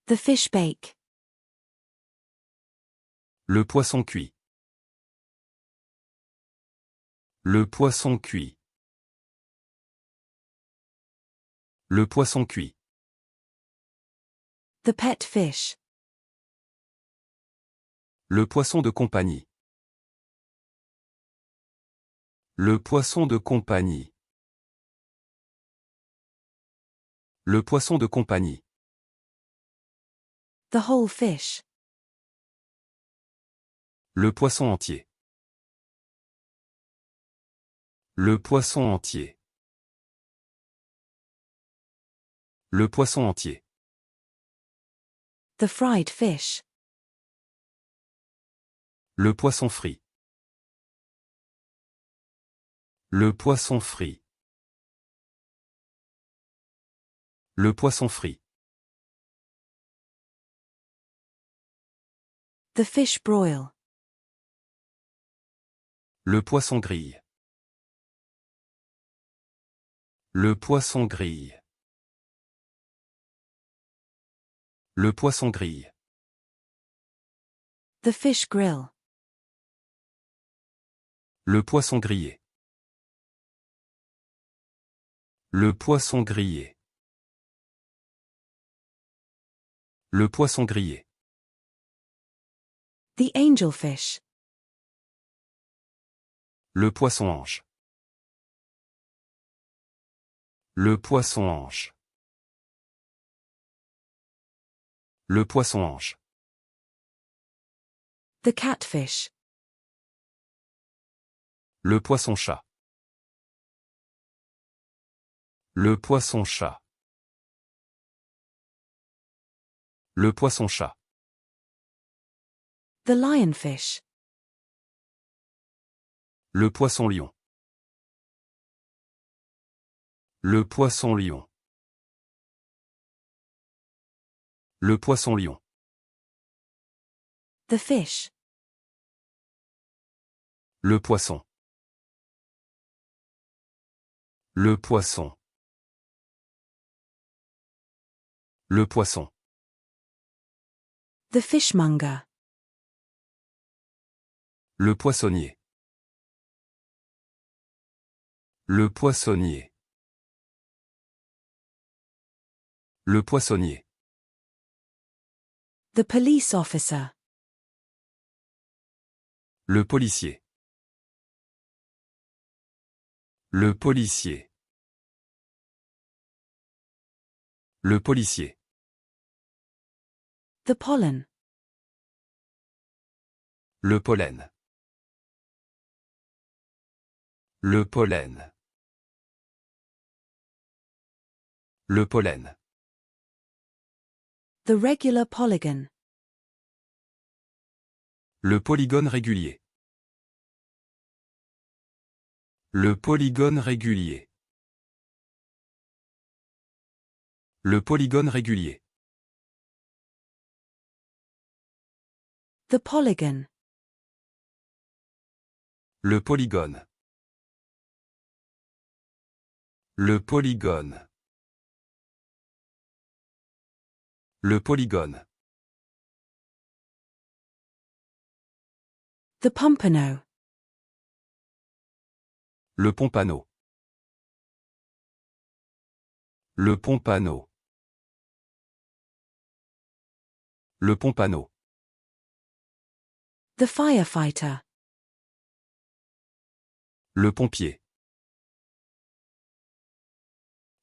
The fish bake. Le poisson cuit. Le poisson cuit. Le poisson cuit. The pet fish. Le poisson de compagnie. Le poisson de compagnie. Le poisson de compagnie. The whole fish. Le poisson entier. Le poisson entier. Le poisson entier. The fried fish. Le poisson frit. Le poisson frit. Le poisson frit. The fish broil. Le poisson grille. Le poisson grille. Le poisson grille. The fish grill. Le poisson grillé. Le poisson grillé. Le poisson grillé. The angelfish. Le poisson ange. Le poisson ange. Le poisson ange. The catfish. Le poisson chat. Le poisson chat. Le poisson chat. The lionfish. Le poisson lion. Le poisson lion. Le poisson lion. The fish. Le poisson. Le poisson. Le poisson. The fishmonger. Le poissonnier. Le poissonnier. Le poissonnier. The police officer. Le policier. Le policier. Le policier. The pollen. Le pollen. Le pollen. Le pollen. The regular polygon. Le polygone régulier. Le polygone régulier. Le polygone régulier. The polygon. Le polygone. Le polygone. Le polygone. The pompano. Le pompano. Le pompano. Le pompano. The firefighter. Le pompier.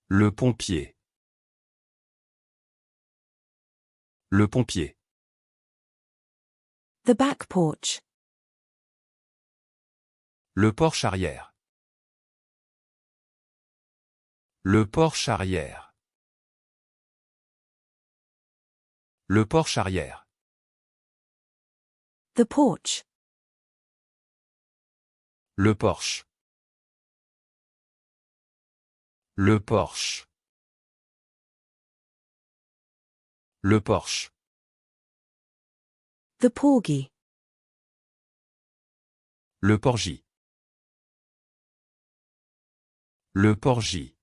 Le pompier. Le pompier. The back porch. Le porche arrière. Le porche arrière. Le porche arrière. The porch. Le porche. Le porche. Le porche. The porgy. Le porgy. Le porgy.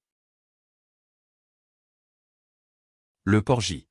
Le porgy.